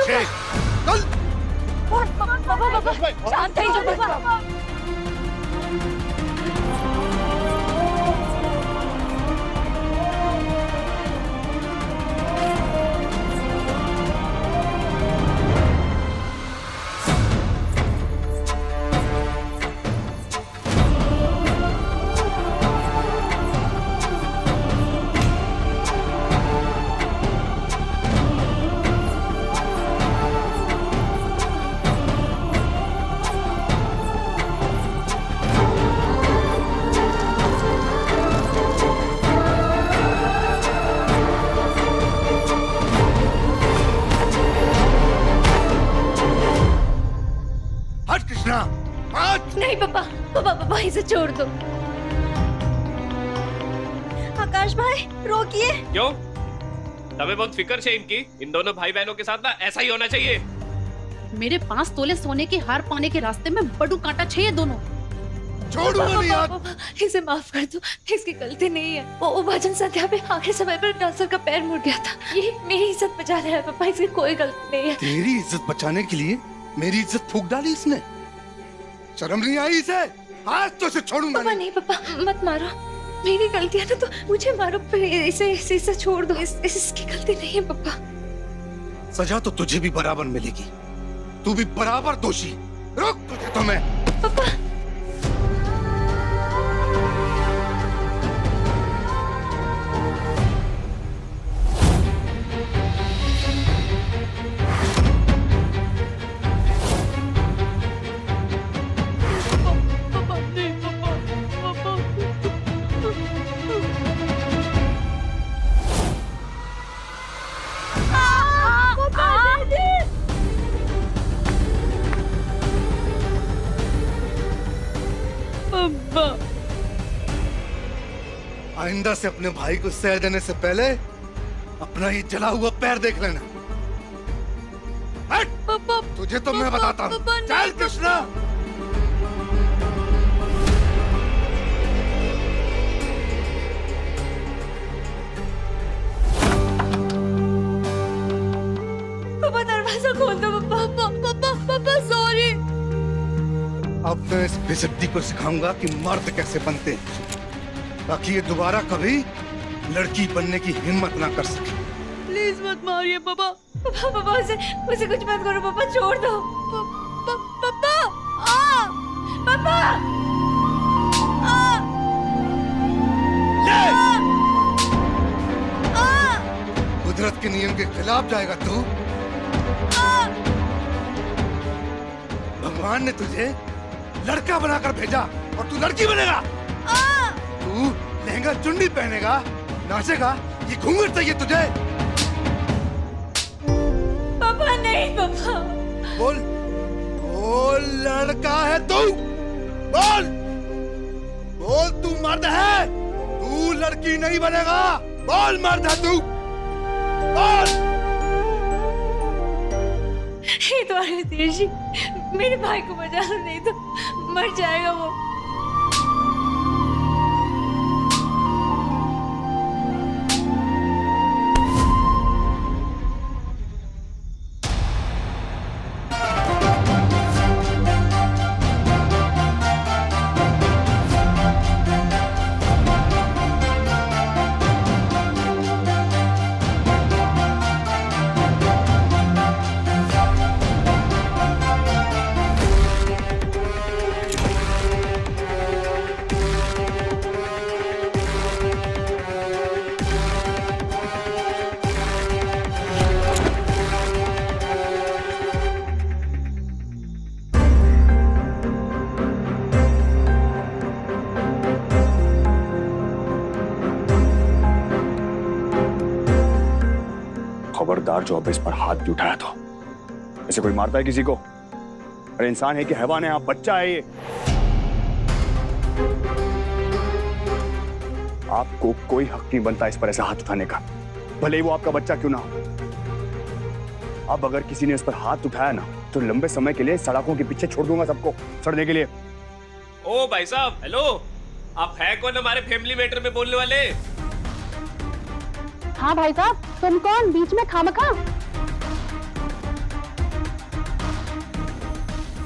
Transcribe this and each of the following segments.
पीछे। चल। बाबा शांत रहिए बाबा। नहीं पापा इसे छोड़ दो। आकाश भाई रोकिए। क्यों? तमें बहुत फिक्र है इनकी। इन दोनों भाई बहनों के साथ ना ऐसा ही होना चाहिए। मेरे 5 तोले सोने के हार पाने के रास्ते में बड़ू कांटा चाहिए दोनों। छोड़ूंगा नहीं यार। इसे माफ कर दो, इसकी गलती नहीं है। वो भजन संध्या पे आखिरी समय पर डांसर का पैर मुड़ गया था। ये मेरी इज्जत बचा रहा है पापा, इसकी कोई गलती नहीं है। तेरी इज्जत बचाने के लिए मेरी इज्जत फूंक डाली इसने। शर्म नहीं आई इसे? आज तो इसे छोड़ूंगा पापा नहीं। पापा मत मारो, मेरी गलती है ना, तो मुझे मारो, फिर इसे छोड़ दो। इसकी गलती नहीं है पापा। सजा तो तुझे भी बराबर मिलेगी, तू भी बराबर दोषी। रुक तुझे तो मैं। पापा आइंदा से अपने भाई को सह देने से पहले अपना ये जला हुआ पैर देख लेना। हट! तुझे तो मैं बताता हूँ। चल कृष्णा। पापा दरवाजा खोल दो। पापा सॉरी। अब मैं इस बेइज्जती को सिखाऊंगा कि मर्द कैसे बनते हैं, ताकि ये दोबारा कभी लड़की बनने की हिम्मत ना कर सके। प्लीज मत मारिए पापा। पापा उसे कुछ मत करो पापा, छोड़ दो। पापा पापा कुदरत के नियम के खिलाफ जाएगा तू। भगवान ने तुझे लड़का बनाकर भेजा और तू लड़की बनेगा। तू लहंगा चुन्नी पहनेगा, नाचेगा, ये घूंघट चाहिए तुझे। पापा नहीं। पापा बोल, बोल लड़का है तू। बोल, बोल तू मर्द है, तू लड़की नहीं बनेगा। बोल मर्द है तू, बोल। हे तुम्हारे तीर जी, मेरे भाई को बचा लो, नहीं तो मर जाएगा वो। खबरदार जो अब इस पर हाथ भी उठाया तो। ऐसे कोई मारता है किसी को? अरे इंसान है कि हैवान है? आप बच्चा है ये। आपको कोई हक नहीं बनता इस पर ऐसा हाथ उठाने का, भले ही वो आपका बच्चा क्यों ना हो। अब अगर किसी ने इस पर हाथ उठाया ना तो लंबे समय के लिए सड़कों के पीछे छोड़ दूंगा सबको सड़ने के लिए। ओ भाई साहब, हेलो, आप है कौन हमारे फैमिली मैटर में बोलने वाले? हाँ भाई साहब, तुम कौन बीच में खामखा?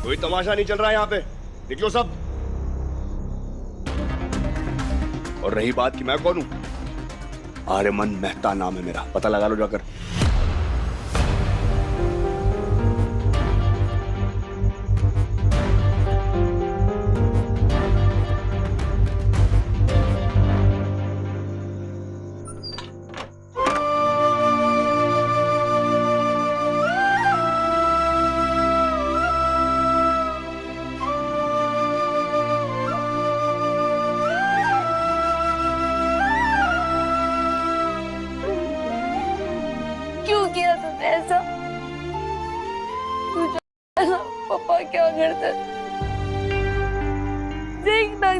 कोई तमाशा नहीं चल रहा है यहाँ पे, निकलो सब। और रही बात कि मैं कौन हूं, आर्यमन मेहता नाम है मेरा, पता लगा लो जाकर। क्यों किया तूने ऐसा? तू पापा क्या करते? देख ना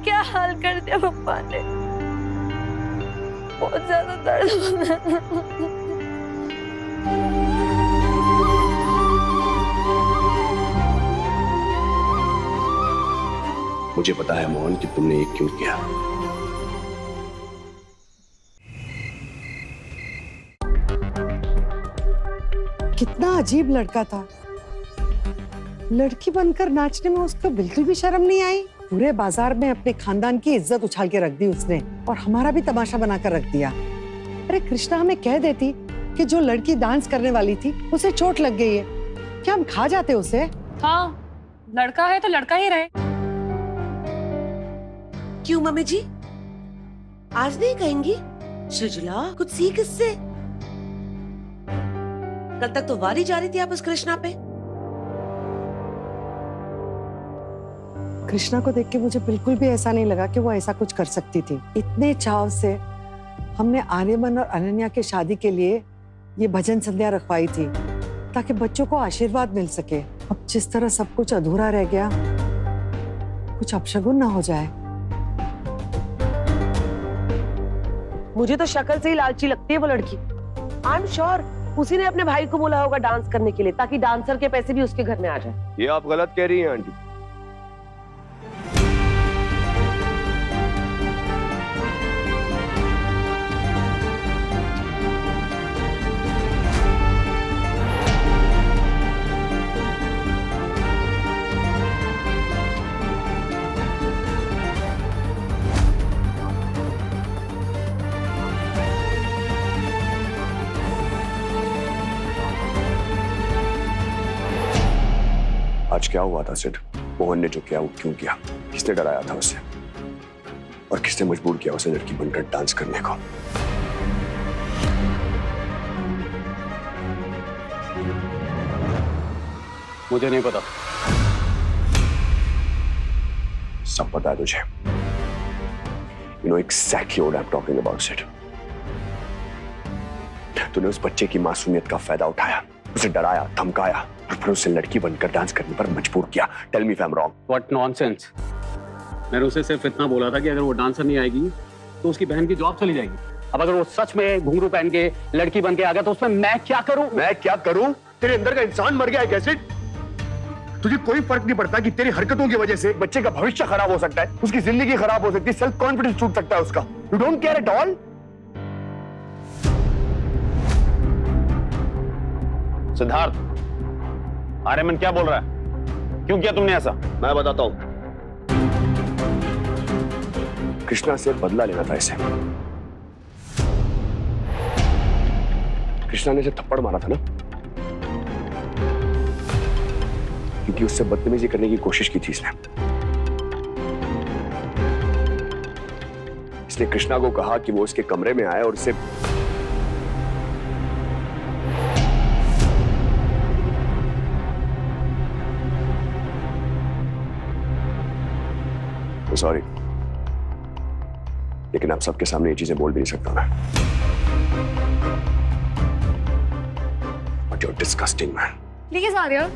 क्या हाल कर दिया पापा ने। बहुत ज्यादा दर्द हो रहा है। मुझे पता है मोहन कि तुमने ये क्यों किया। कितना अजीब लड़का था। लड़की बनकर नाचने में उसको बिल्कुल भी शर्म नहीं आई। पूरे बाजार में अपने खानदान की इज्जत उछाल के रख दी उसने और हमारा भी तमाशा बनाकर रख दिया। अरे कृष्णा हमें कह देती कि जो लड़की डांस करने वाली थी उसे चोट लग गई है, क्या हम खा जाते उसे? हाँ, लड़का है तो लड़का ही रहे। क्यों मम्मी जी, आज नहीं कहेंगी? सृजुला कुछ सीख इससे। कल तक तो वारी जा रही थी आप उस कृष्णा पे। कृष्णा को देख के मुझे बिल्कुल भी ऐसा नहीं लगा कि वो ऐसा कुछ कर सकती थी। इतने चाव से हमने आर्यमन और अनन्या के शादी के लिए ये भजन संध्या रखवाई थी ताकि बच्चों को आशीर्वाद मिल सके। अब जिस तरह सब कुछ अधूरा रह गया, कुछ अपशगुन ना हो जाए। मुझे तो शक्ल से ही लालची लगती है वो लड़की। आई एम श्योर उसी ने अपने भाई को बोला होगा डांस करने के लिए ताकि डांसर के पैसे भी उसके घर में आ जाए। ये आप गलत कह रही हैं आंटी। आज क्या हुआ था सिड? मोहन ने जो किया वो क्यों किया? किसने डराया था उसे और किसने मजबूर किया उसे लड़की बनकर डांस करने को? मुझे नहीं पता। सब पता है तुझे। You know exactly what I'm talking about, Sid. तूने उस बच्चे की मासूमियत का फायदा उठाया, उसे डराया, धमकाया और फिर उसे लड़की बनकर डांस करने पर मजबूर किया। Tell me if I'm wrong. What nonsense! मैंने उसे सिर्फ इतना बोला था कि अगर वो डांसर नहीं आएगी तो उसकी बहन की जॉब चली जाएगी। अब अगर वो सच में घुंघरू पहन के लड़की बन के आ गया तो उसमें मैं क्या करूं? मैं क्या करूं? तेरे अंदर का इंसान मर गया है कैसे? तुझे कोई फर्क नहीं पड़ता कि तेरी हरकतों की वजह से बच्चे का भविष्य खराब हो सकता है, उसकी जिंदगी खराब हो सकती है, सेल्फ कॉन्फिडेंस टूट सकता है उसका। You don't care at all? Siddharth, Aryaman क्या बोल रहा है? क्यों किया तुमने ऐसा? मैं बताता हूं। कृष्णा से बदला लेना था इसे। कृष्णा ने इसे थप्पड़ मारा था ना, क्योंकि उससे बदतमीजी करने की कोशिश की थी इसने। इसने कृष्णा को कहा कि वो उसके कमरे में आए और उसे सॉरी, लेकिन आप सबके सामने ये चीजें बोल भी नहीं सकता मैं। But you're disgusting, man. Please Arya,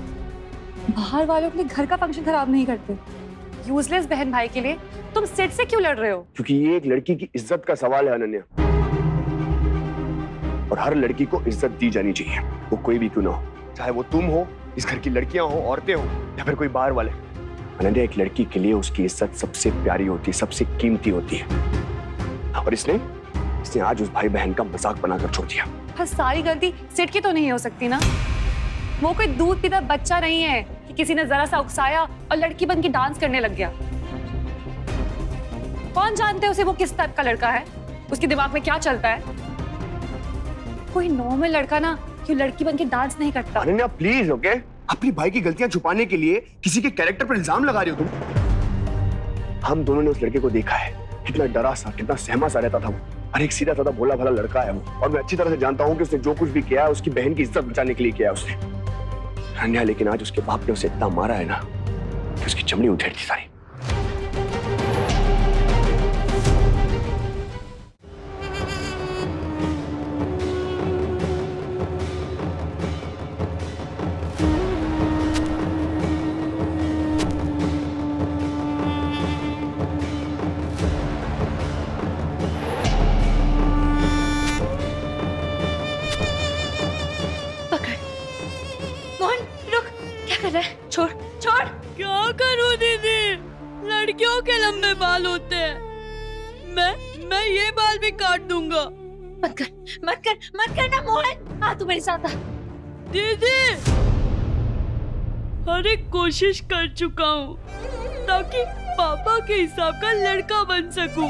बाहर वालों के लिए घर का फंक्शन खराब नहीं करते। यूजलेस बहन भाई के लिए तुम सिड से क्यों लड़ रहे हो? क्योंकि ये एक लड़की की इज्जत का सवाल है अनन्या, और हर लड़की को इज्जत दी जानी चाहिए, वो कोई भी क्यों ना हो, चाहे वो तुम हो, इस घर की लड़कियां हो, औरतें हो या फिर कोई बाहर वाले। अनन्या, एक लड़की के लिए उसकी इज्जत सबसे प्यारी होती है, सबसे कीमती होती है, और इसने आज उस भाई बहन का मजाक बनाकर छोड़ दिया। बस सारी गलती सिड की तो नहीं हो सकती ना। वो कोई दूध पीता बच्चा नहीं है कि किसी ने जरा सा उकसाया और लड़की बन के डांस करने लग गया। कौन जानते उसे वो किस टाइप का लड़का है, उसके दिमाग में क्या चलता है। कोई नॉर्मल लड़का ना क्यों लड़की बन के डांस नहीं करता। Ananya please, okay? अपनी भाई की गलतियां छुपाने के लिए किसी के कैरेक्टर पर इल्जाम लगा रही हो तुम। हम दोनों ने उस लड़के को देखा है, कितना डरा सा, कितना सहमा सा रहता था वो। और एक सीधा साधा भोला भाला लड़का है वो, और मैं अच्छी तरह से जानता हूँ कि उसने जो कुछ भी किया है उसकी बहन की इज्जत बचाने के लिए किया है उसने। अनन्या, लेकिन आज उसके बाप ने उसे इतना मारा है ना कि उसकी चमड़ी उधेड़ दी सारी। छोड़ छोड़। क्या करूं दीदी, लड़कियों के लंबे बाल होते हैं, मैं ये बाल भी काट दूंगा। मत कर मत कर मत कर ना मोहन, आ तू मेरे साथ आ। दीदी हर एक कोशिश कर चुका हूँ ताकि पापा के हिसाब का लड़का बन सकूं,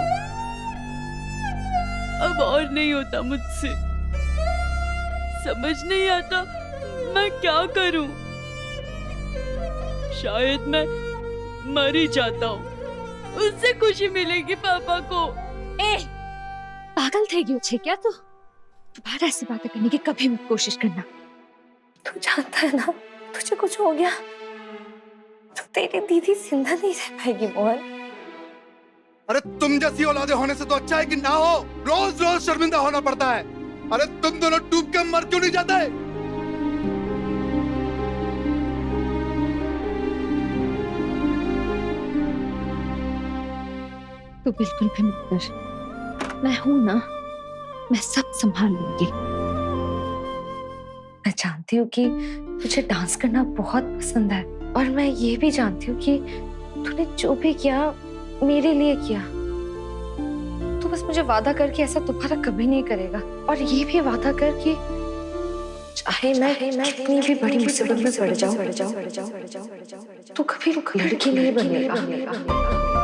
अब और नहीं होता मुझसे। समझ नहीं आता मैं क्या करूं। शायद मैं मर ही जाता हूँ, उससे खुशी मिलेगी पापा को। ए, पागल थे छे क्या तू? दोबारा ऐसी बातें करने की कभी मत कोशिश करना। तू जानता है ना, तुझे कुछ हो गया तो तेरी दीदी जिंदा नहीं रह पाएगी मोहन। अरे तुम जैसी औलादे होने से तो अच्छा है कि ना हो, रोज रोज शर्मिंदा होना पड़ता है। अरे तुम दोनों डूब के मर क्यों नहीं जाते? तू बिल्कुल भी मत डर, मैं हूं ना, मैं सब संभाल लूंगी। मैं जानती हूँ कि तुझे डांस करना बहुत पसंद है, और मैं ये भी जानती हूँ कि तूने जो भी किया मेरे लिए किया। तू बस मुझे वादा कर कि ऐसा दोबारा कभी नहीं करेगा, और ये भी वादा कर कि चाहे मैं कितनी भी बड़ी मुसीबत में पड़ जाऊं, तू कभी लड़की नहीं बनेगा।